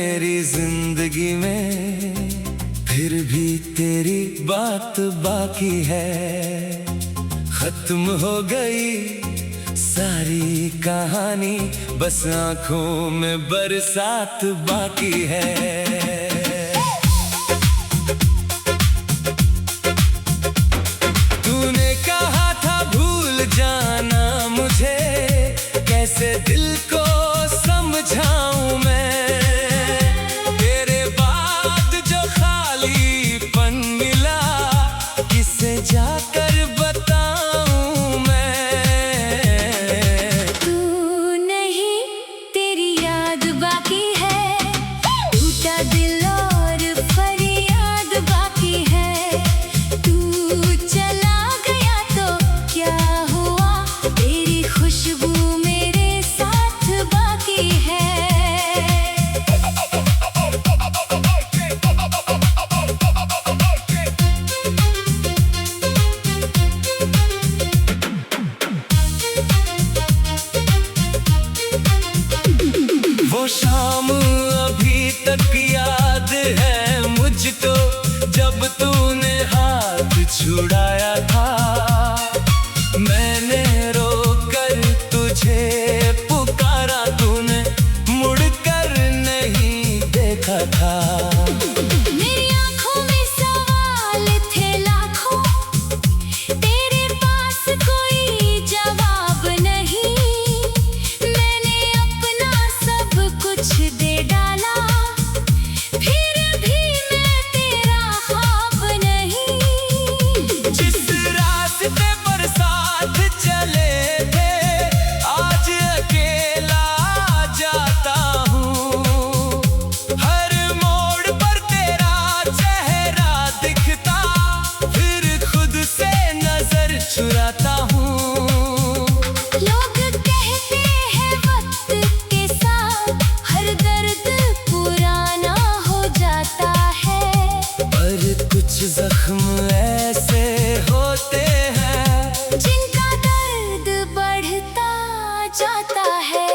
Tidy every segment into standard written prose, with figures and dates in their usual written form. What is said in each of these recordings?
मेरी जिंदगी में, फिर भी तेरी बात बाकी है। खत्म हो गई सारी कहानी, बस आंखों में बरसात बाकी है। तूने कहा था भूल जाना मुझे, कैसे दिल को समझाऊं मैं। तेरे बाद जो खालीपन मिला, किसे जाकर बताऊं मैं। तू नहीं तेरी याद बाकी है, टूटा दिल और फरियाद बाकी है। तू चला गया तो क्या हुआ, तेरी खुशबू मेरे साथ बाकी है। वो शाम अभी तक याद है मुझको, जब तूने हाथ छुड़ाया था। मैंने रोकर तुझे पुकारा, तूने मुड़कर नहीं देखा था। मेरी आँखों में सवाल थे लाखों, तेरे पास कोई जवाब नहीं। मैंने अपना सब कुछ दे डाला, फिर भी मैं तेरा ख्वाब नहीं। जिस रास्ते पर साथ चले थे, आज अकेला जाता हूँ। हर मोड़ पर तेरा चेहरा दिखता, फिर खुद से नजर चुराता हूँ। लोग कहते हैं वक्त के साथ हर दर्द पुराना हो जाता है, पर कुछ जख्म ऐसे होते हैं, जिनका दर्द बढ़ता जाता है।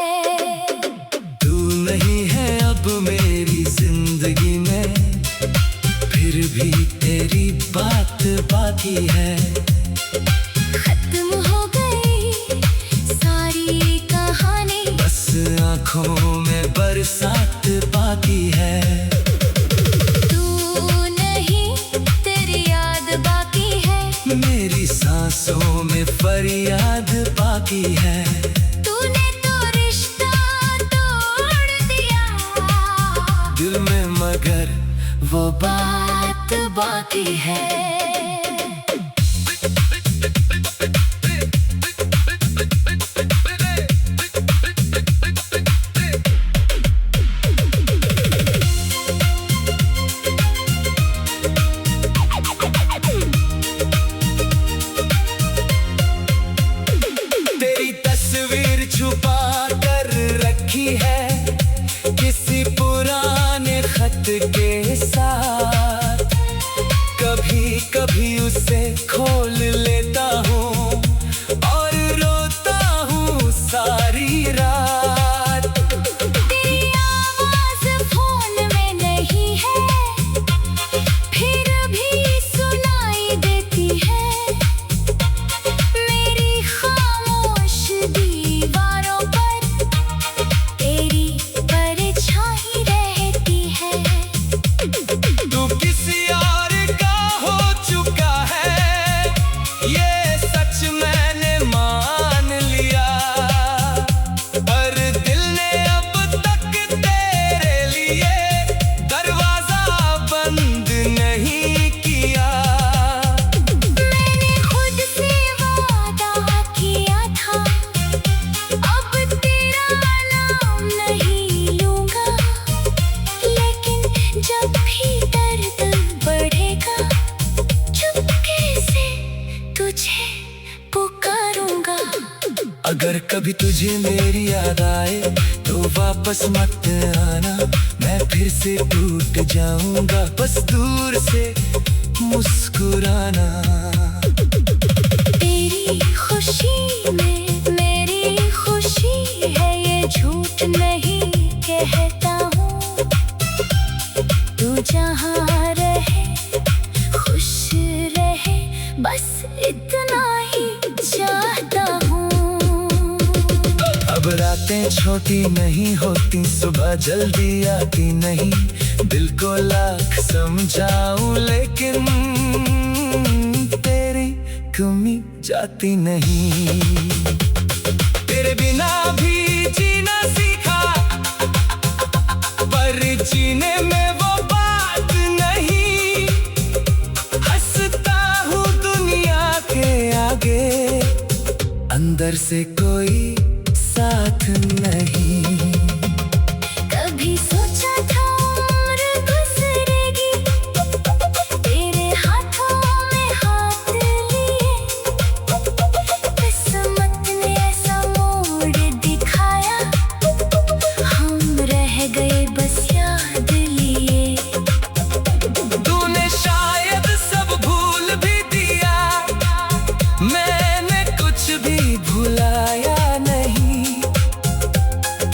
तू नहीं है अब मेरी जिंदगी में, फिर भी तेरी बात बाकी है। खत्म हो गई सारी कहानी, बस आंखों में बरसात बाकी है। तू नहीं तेरी याद बाकी है, मेरी सांसों में फरियाद बाकी है। तूने तो रिश्ता तोड़ दिया दिल में मगर वो बात बाकी है। तेरी तस्वीर छुपा कर रखी है, किसी पुराने खत के साथ। कभी कभी उसे खोल लेता हूँ और रोता हूँ सारी रात। तेरी आवाज फोन में नहीं है, फिर भी सुनाई देती है। मेरी खामोश दीवारों पर तेरी परछाई रहती है। तू किसी और का हो चुका है, ये सच मैंने मान लिया। पर दिल ने अब तक तेरे लिए दरवाजा बंद नहीं किया। मैंने खुद से वादा किया था, अब तेरा नाम नहीं लूंगा। लेकिन जब भी दर्द बढ़ेगा, चुपके से तुझे पुकारूंगा। अगर कभी तुझे मेरी याद आए तो वापस मत आना, मैं फिर से टूट जाऊंगा। बस दूर से मुस्कुराना। तेरी खुशी में मेरी खुशी है, ये झूठ नहीं कहता हूँ। जहाँ रहे खुश रहे, बस इतना ही चाहता हूँ। अब रातें छोटी नहीं होती, सुबह जल्दी आती नहीं। दिल को लाख समझाऊं लेकिन तेरी कमी जाती नहीं। तेरे बिना भी जीना सीखा, पर जीने में वो बात नहीं। हंसता हूँ दुनिया के आगे, अंदर से कोई साथ नहीं। कभी सोचा था उम्र गुजरेगी, तेरे हाथों में हाथ लिए। किस्मत ने ऐसा मोड़ दिखाया, हम रह गए बस याद लिए। तूने शायद सब भूल भी दिया, मैंने कुछ भी भुलाया नहीं।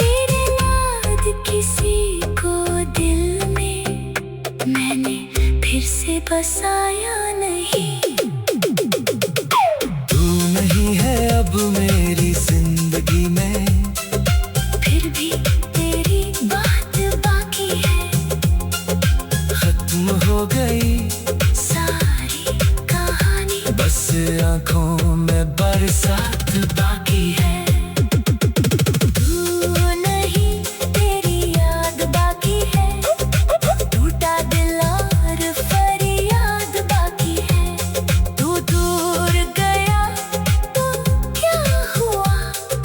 तेरे बाद किसी को दिल में मैंने फिर से बसाया नहीं। तू नहीं है अब मेरी जिंदगी में, फिर भी तेरी बात बाकी है। खत्म हो गई सारी कहानी, बस आंखों में बरसात बाकी है। तू नहीं तेरी याद बाकी है, टूटा दिल और फरियाद बाकी है। तू दूर गया तो क्या हुआ,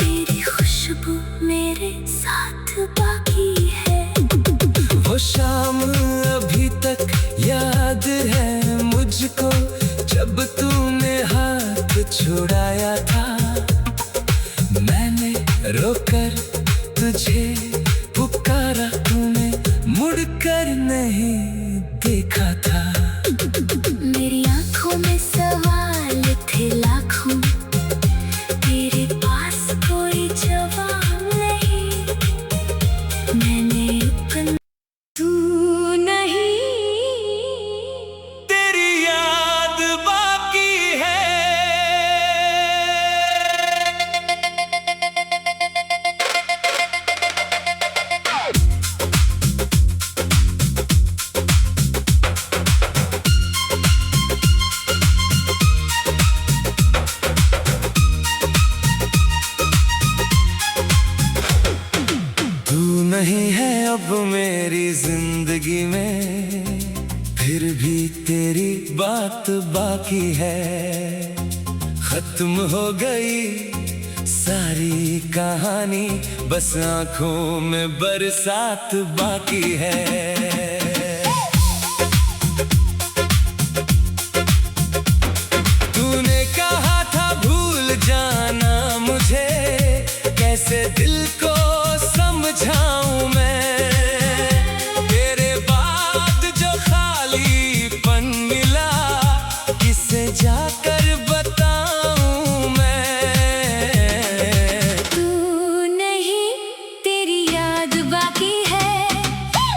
तेरी खुशबू मेरे साथ बाकी है। वो शाम अभी तक याद है मुझको, जब तूने हाथ छुड़ाया था। मैंने रोकर तुझे पुकारा, तूने मुड़कर नहीं देखा था। मेरी आंखों में सवाल थे लाखों, तेरे पास कोई जवाब नहीं। मैंने अपना तू नहीं, तेरी याद बाकी है। तू नहीं है अब मेरी जिंदगी में, फिर भी तेरी बात बाकी है। खत्म हो गई सारी कहानी, बस आंखों में बरसात बाकी है। तूने कहा था भूल जाना मुझे, कैसे दिल को समझाऊं मैं। तेरे बाद जो खालीपन मिला, किसे जाकर बताऊं मैं। तू नहीं तेरी याद बाकी है,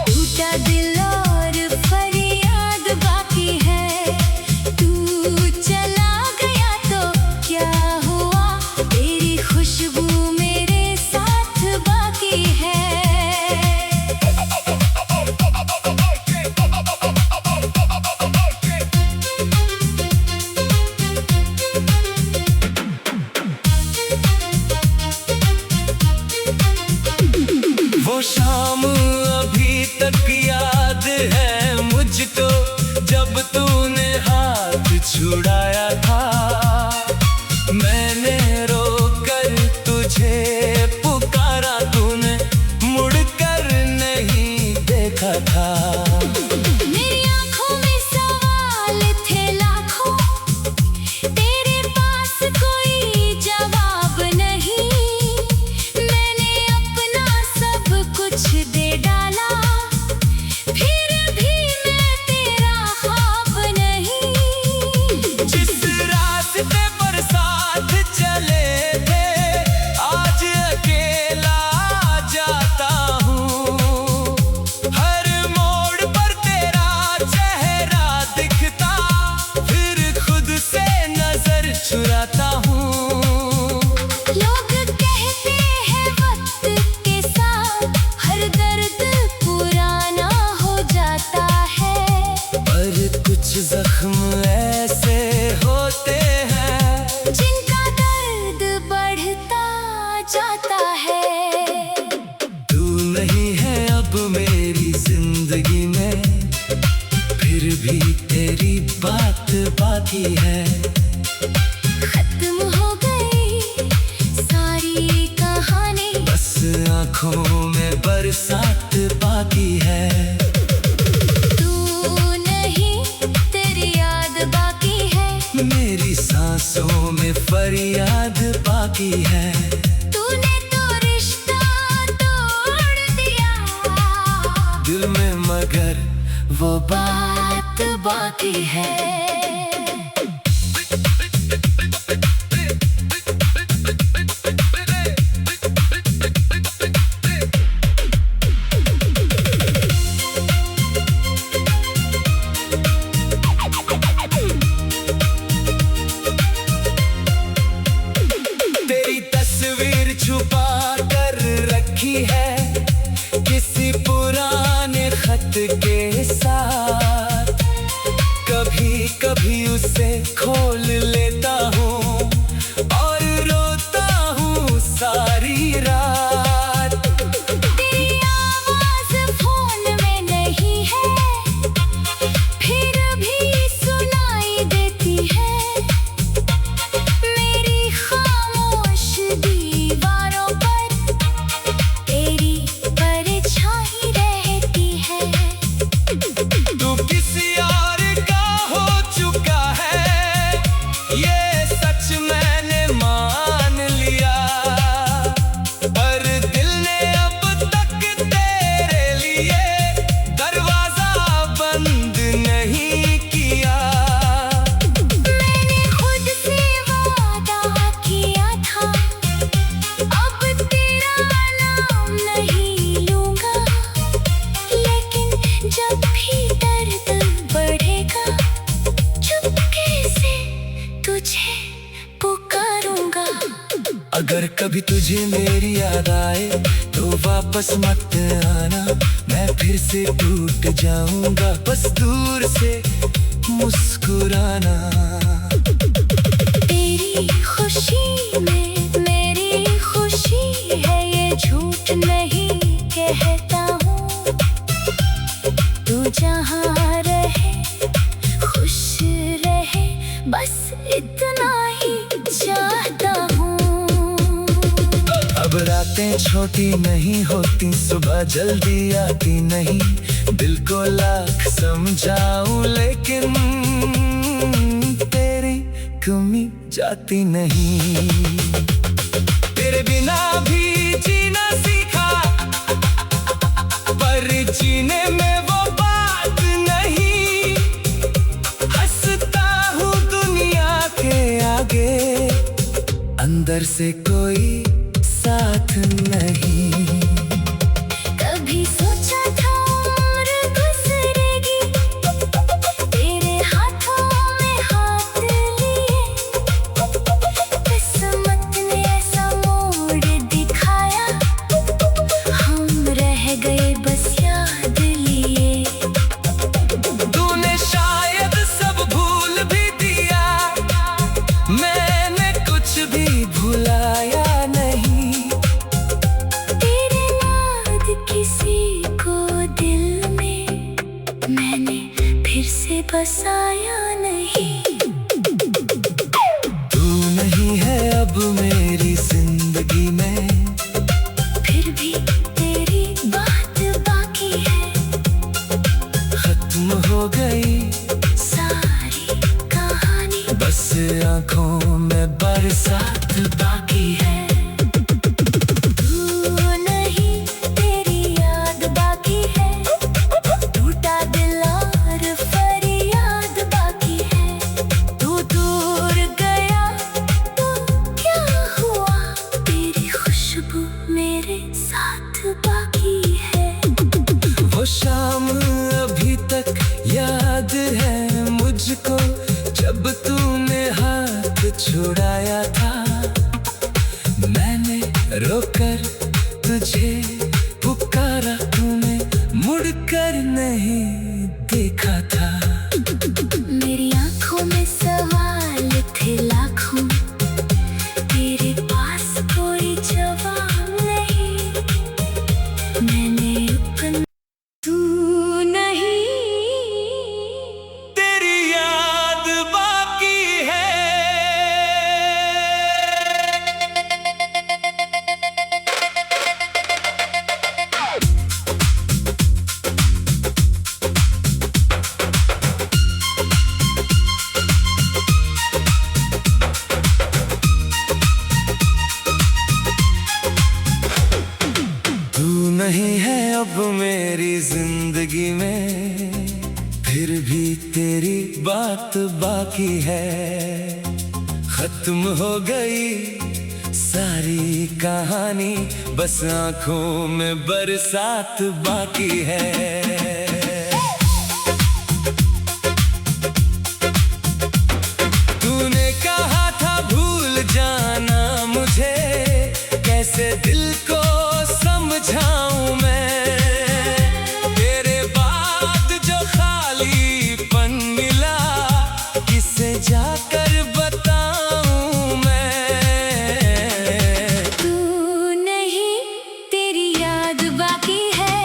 टूटा दिल और फरियाद बाकी है। तू चला गया तो क्या हुआ, तेरी खुशबू मेरे साथ बाकी है। वो शाम अभी तक याद है मुझको, जब तूने हाथ छुड़ाया था। मैंने रोकर तुझे पुकारा, तूने मुड़कर नहीं देखा था। मेरी आंखों में सवाल थे लाखों, तेरे पास कोई जवाब नहीं। मैंने अपना सब कुछ दे डाला, फिर भी मैं तेरा ख्वाब नहीं। जिस रास्ते पर साथ चले थे, आज अकेला जाता हूँ। हर मोड़ पर बाकी है। खत्म हो गई सारी कहानी, बस आंखों में बरसात बाकी है। तू नहीं तेरी याद बाकी है, मेरी सांसों में फरियाद बाकी है। तूने तो रिश्ता तोड़ दिया दिल में मगर वो बात बाकी है। तेरी तस्वीर छुपा कर रखी है किसी पुराने खत के साथ। कभी कभी उसे खोल लेता हूँ और रोता हूँ सारी रात। तेरी आवाज फोन में नहीं है, फिर भी सुनाई देती है। मेरी खामोश दीवारों पर तेरी परछाई रहती है। तू किसी और का हो चुका है, ये सच मैंने मान लिया। पर दिल ने अब तक तेरे लिए दरवाजा बंद नहीं किया। मैंने खुद से वादा किया था, अब तेरा नाम नहीं लूंगा। लेकिन जब भी दर्द बढ़ेगा, चुपके से तुझे पुकारूंगा। अगर कभी तुझे मेरी याद आए तो वापस मत आना, मैं फिर से टूट जाऊंगा। बस दूर से मुस्कुराना। तेरी खुशी में मेरी खुशी है, ये झूठ नहीं कहता हूँ। तू जहाँ रहे खुश रहे, बस इतना ही चाहता हूँ। अब रातें छोटी नहीं होती, सुबह जल्दी आती नहीं। दिल को लाख समझाऊं लेकिन तेरी कमी जाती नहीं। तेरे बिना भी जीना सीखा, पर जीने में वो बात नहीं। हंसता हूँ दुनिया के आगे, अंदर से कोई साथ नहीं। कभी सोचा था उम्र गुजरेगी, तेरे हाथों में हाथ लिए। किस्मत ने ऐसा मोड़ दिखाया, हम रह गए बस याद लिए। तूने शायद सब भूल भी दिया, मैंने कुछ भी भुलाया नहीं। तेरे याद किसी को दिल में मैंने फिर से बसाया नहीं। तू नहीं है अब मेरी जिंदगी में, फिर भी तेरी बात बाकी है। खत्म हो गई सारी कहानी, बस आंखों में बरसात बाकी है। तू नहीं तेरी याद बाकी है, टूटा दिल और फरियाद बाकी है। तू दूर गया तो क्या हुआ, तेरी खुशबू मेरे साथ बाकी है। वो शाम अभी तक याद है मुझको, जब तूने हाथ छुड़ाया था। मैंने रोकर तुझे पुकारा, तूने मुड़कर नहीं देखा था। मेरी आंखों में सवाल थे लाखों, तेरे पास कोई जवाब नहीं। मैंने अपना तू नहीं तेरी याद बाकी जिंदगी में, फिर भी तेरी बात बाकी है। खत्म हो गई सारी कहानी, बस आंखों में बरसात बाकी है। तूने कहा था भूल जाना मुझे, कैसे दिल को समझाऊं मैं। तेरे बाद जो खालीपन मिला, किसे जाकर बताऊं मैं। तू नहीं तेरी याद बाकी है,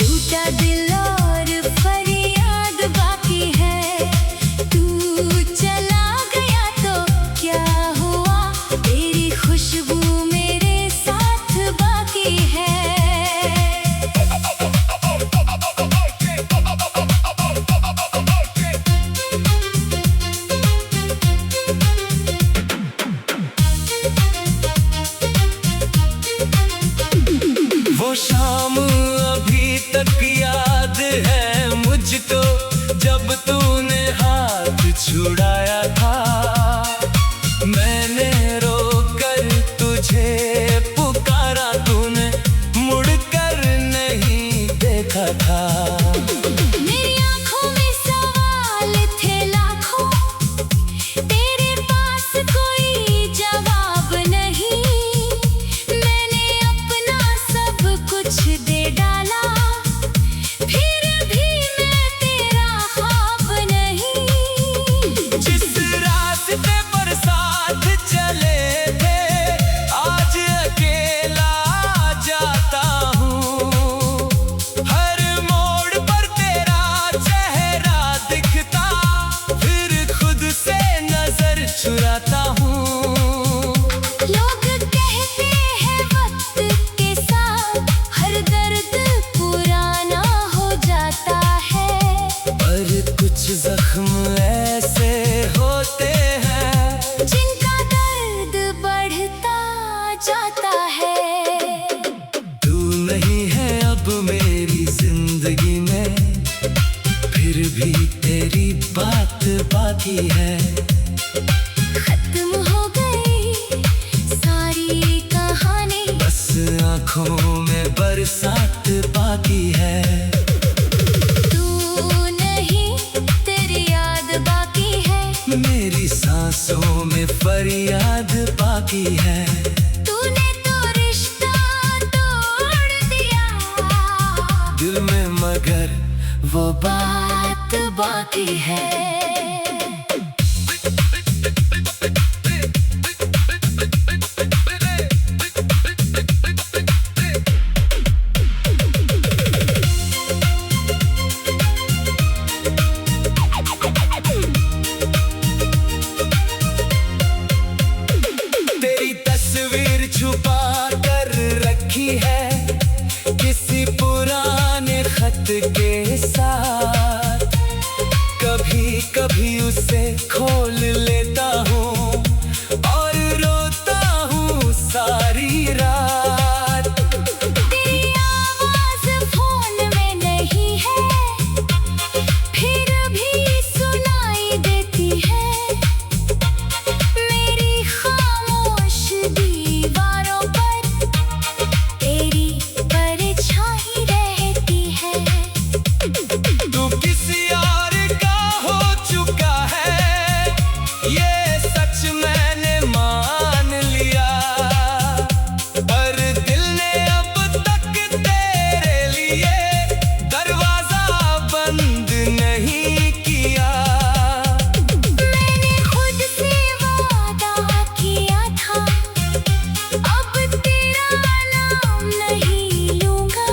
टूटा दिल और फरियाद बाकी है। तू चला गया तो क्या हुआ, तेरी खुशबू मेरे साथ बाकी है। वो शाम अभी तक याद है मुझको, जब तूने हाथ छुड़ाया था। मैंने रोकर तुझे पुकारा, तूने मुड़कर नहीं देखा था। मेरी आँखों में सवाल थे लाखों, तेरे पास कोई जवाब नहीं। मैंने अपना सब कुछ दे डाला, फिर भी मैं तेरा ख्वाब नहीं। जिस रास्ते पर साथ चले थे, आज अकेला जाता हूँ। हर मोड़ पर तेरा चेहरा दिखता, फिर खुद से नजर चुराता हूँ। लोग कहते हैं वक्त के साथ हर दर्द पुराना हो जाता है, पर कुछ जख्म ऐसे होते हैं, जिनका दर्द बढ़ता जाता है। तू नहीं है अब मेरी जिंदगी में, फिर भी तेरी बात बाकी है। खत्म हो गई सारी कहानी, बस आंखों में बरसात बाकी है। तू नहीं तेरी याद बाकी है। मेरी सांसों में फरियाद बाकी है। तूने तो रिश्ता तोड़ दिया, दिल में मगर वो बात बाकी है। तेरी तस्वीर छुपा कर रखी है, किसी पुराने खत के साथ। कभी कभी उसे खोल लेता हूँ और रोता हूँ सारी रात। तेरी आवाज फोन में नहीं है, फिर भी सुनाई देती है। मेरी खामोश दीवारों पर तेरी परछाई रहती है। तू किसी और का हो चुका है, ये सच मैंने मान लिया। पर दिल ने अब तक तेरे लिए दरवाजा बंद नहीं किया। मैंने खुद से वादा किया था, अब तेरा नाम नहीं लूंगा।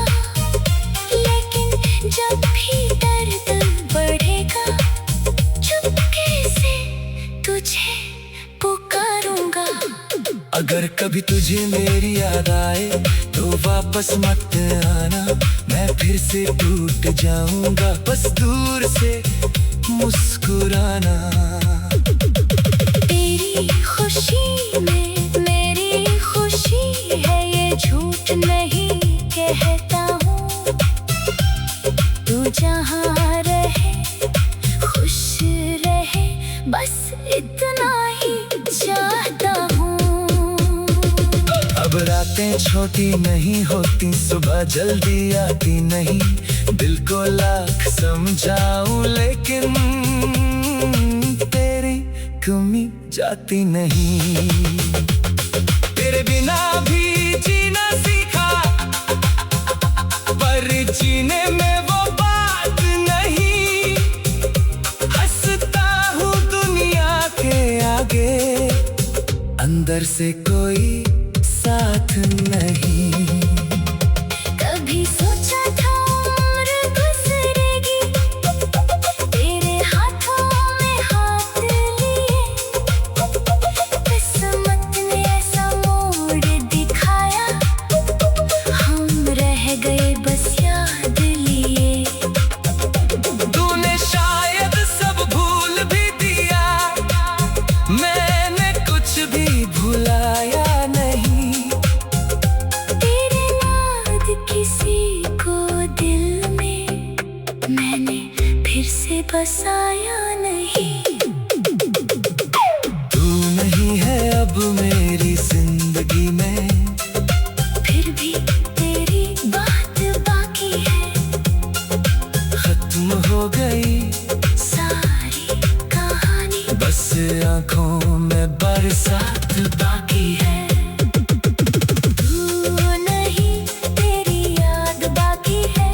लेकिन जब भी दर्द बढ़ेगा, चुपके से तुझे पुकारूंगा। अगर कभी तुझे मेरी याद आए, तो वापस मत आना, मैं फिर से टूट जाऊंगा। बस दूर से मुस्कुराना। तेरी खुशी में मेरी खुशी है, ये झूठ नहीं कहता हूँ। तू जहाँ रहे खुश रहे, बस इतना ही चाहता हूँ। अब रातें छोटी नहीं होती, सुबह जल्दी आती नहीं। दिल को लाख समझाऊं लेकिन तेरी कमी जाती नहीं। तेरे बिना भी जीना सीखा, पर जीने में वो बात नहीं। हंसता हूँ दुनिया के आगे, अंदर से कोई साथ नहीं। कभी सोचा था उम्र गुजरेगी, तेरे हाथों में हाथ लिए। किस्मत ने ऐसा मोड़ दिखाया, हम रह गए बस याद लिए। तूने शायद सब भूल भी दिया, मैंने कुछ भी भुलाया नहीं। तेरे बाद किसी को दिल में मैंने फिर से बसाया नहीं। तू नहीं है अब मेरी जिंदगी में, फिर भी तेरी बात बाकी है। खत्म हो गई सारी कहानी, बस आंखों में बरसात बाकी है। तू नहीं तेरी याद बाकी है।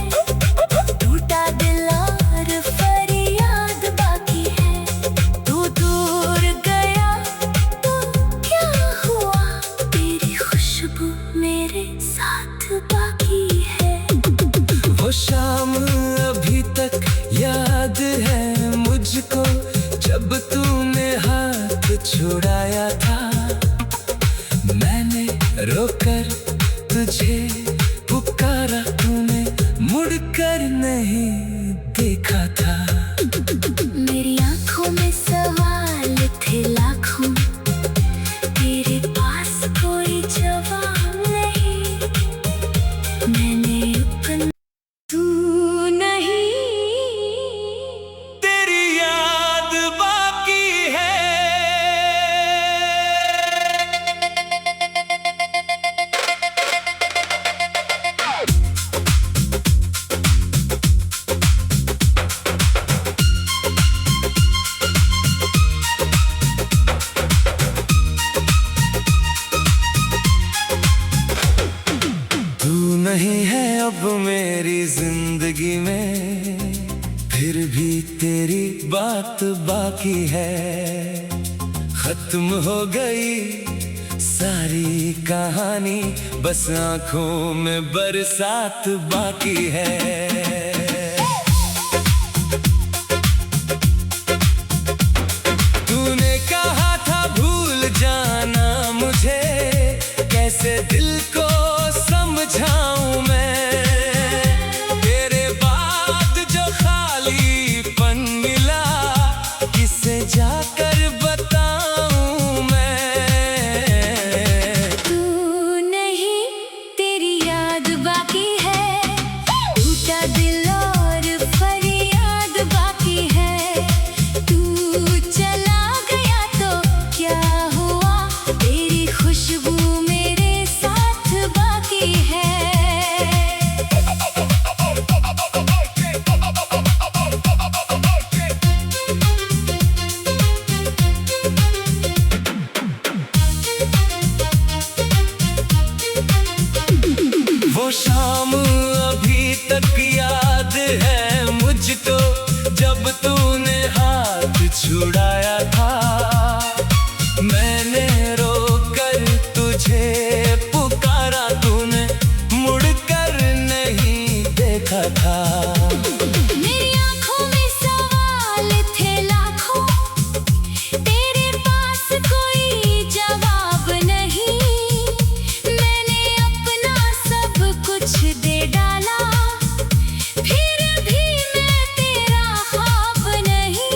टूटा दिल और फरियाद बाकी है। तू दूर गया तो क्या हुआ, तेरी खुशबू मेरे साथ बाकी है। वो शाम अभी तक याद है मुझको, जब तूने हाथ छुड़ाया था। मैंने रोकर तुझे पुकारा, तूने मुड़कर नहीं देखा था। मेरी आंखों में सवाल थे लाखों, तेरे पास कोई जवाब नहीं। मैंने अपना तू नहीं, तेरी याद बाकी है। तू नहीं है अब मेरी जिंदगी में, फिर भी तेरी बात बाकी है। खत्म हो गई सारी कहानी, बस आंखों में बरसात बाकी है। तूने कहा था भूल जाना मुझे, कैसे दिल को समझाऊं मैं। तेरे बाद जो खालीपन मिला, किसे जाकर बताऊं मैं। तू नहीं तेरी याद बाकी है। टूटा दिल और फरियाद बाकी है। तू चला गया तो क्या हुआ, तेरी खुशबू मेरे साथ बाकी है। वो शाम अभी तक याद है मुझको, जब तूने हाथ छुड़ाया था। मैंने रोकर तुझे पुकारा, तूने मुड़कर नहीं देखा था। मेरी आंखों में सवाल थे लाखों, तेरे पास कोई जवाब नहीं। मैंने अपना सब कुछ दे डाला, फिर भी मैं तेरा ख्वाब नहीं।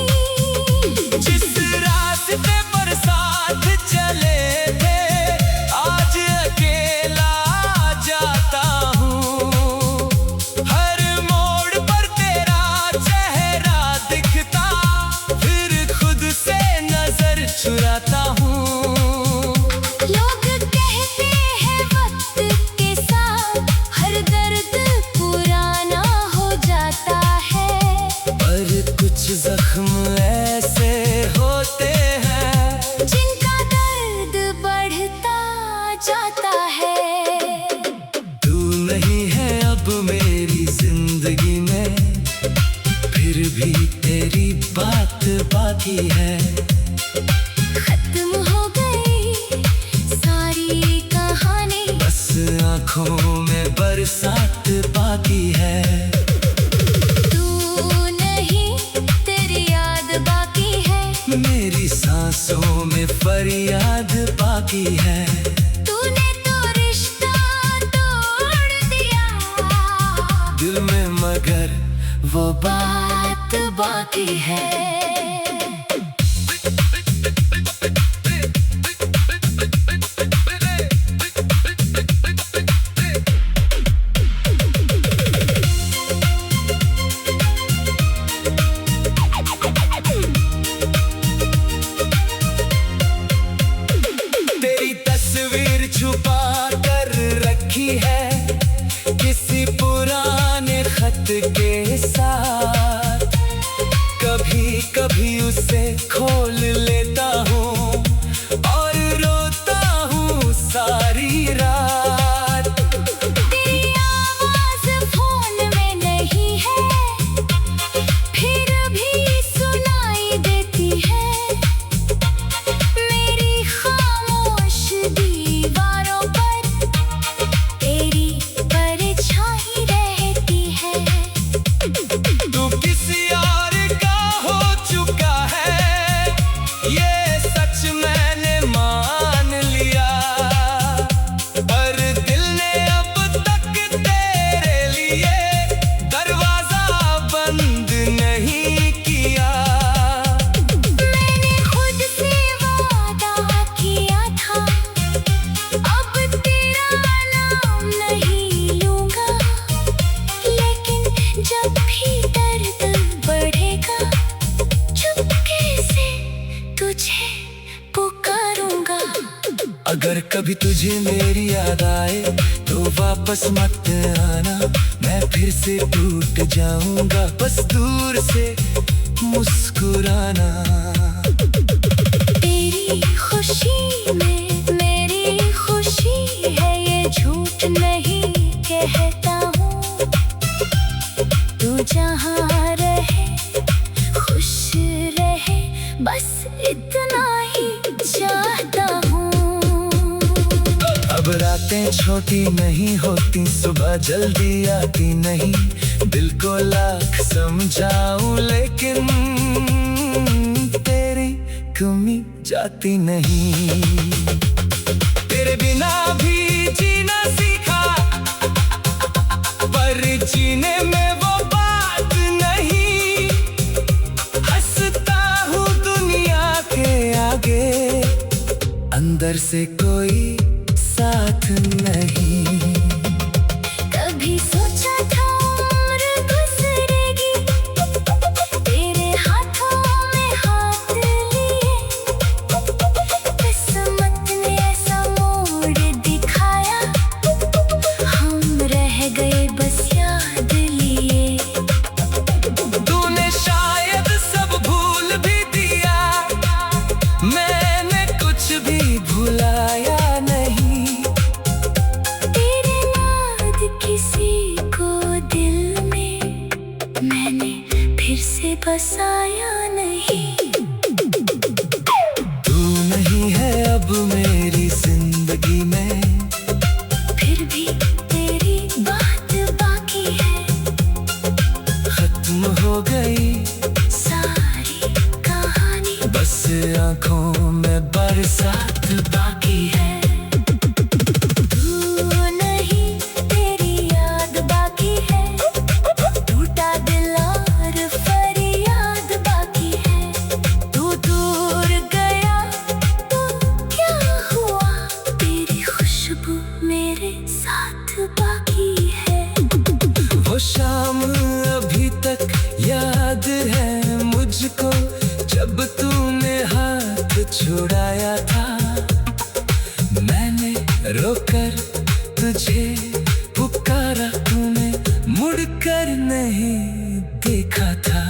फिर भी तेरी बात बाकी है। खत्म हो गई सारी कहानी, बस आंखों में बरसात बाकी है। तू नहीं तेरी याद बाकी है, मेरी सांसों में फरियाद बाकी है। तूने तो रिश्ता तोड़ दिया दिल में मगर वो बात बाकी है। तेरी तस्वीर छुपा कर रखी है किसी पुराने खत के साथ। कभी कभी उसे खोल लेता हूँ और रोता हूँ सारी रात। तेरी आवाज फोन में नहीं है, फिर भी सुनाई देती है। मेरी खामोश दीवारों पर तेरी परछाई रहती है। तू किसी और का हो चुका है, ये सच मैंने मान लिया। पर दिल ने अब तक तेरे लिए दरवाजा बंद नहीं किया। मैंने खुद से वादा किया था, अब तेरा नाम नहीं लूंगा। लेकिन जब भी दर्द बढ़ेगा, चुपके से तुझे पुकारूंगा। अगर कभी तुझे मेरी याद आए तो वापस मत आना, मैं फिर से टूट जाऊंगा। बस दूर से मुस्कुराना। तेरी खुशी में मेरी खुशी है, ये झूठ नहीं कहता हूँ। तू जहाँ रहे खुश रहे, बस इतना ही चाहता हूँ। अब रातें छोटी नहीं होती, सुबह जल्दी आती नहीं। दिल को लाख समझाऊं लेकिन तेरी कमी जाती नहीं। तेरे बिना भी जीना सीखा, पर जीने में वो बात नहीं। हंसता हूँ दुनिया के आगे, अंदर से कोई साथ नहीं। कभी सोचा था उम्र गुजरेगी, तेरे हाथों में हाथ लिए। किस्मत ने ऐसा मोड़ दिखाया, हम रह गए बस याद लिए। तूने शायद सब भूल भी दिया, मैंने कुछ भी भुलाया नहीं। तेरे बाद किसी को दिल में मैंने फिर से बसाया नहीं। तू नहीं है अब मेरी जिंदगी में, फिर भी तेरी बात बाकी है। खत्म हो गई सारी कहानी, बस आंखों में बरसात बाकी है। तू नहीं तेरी याद बाकी है, टूटा दिल और फरियाद बाकी है। तू दूर गया तो क्या हुआ, तेरी खुशबू मेरे साथ बाकी है। वो शाम अभी तक याद है मुझको, जब तूने हाथ छुड़ाया था। मैंने रोकर तुझे पुकारा, तूने मुड़कर नहीं देखा था।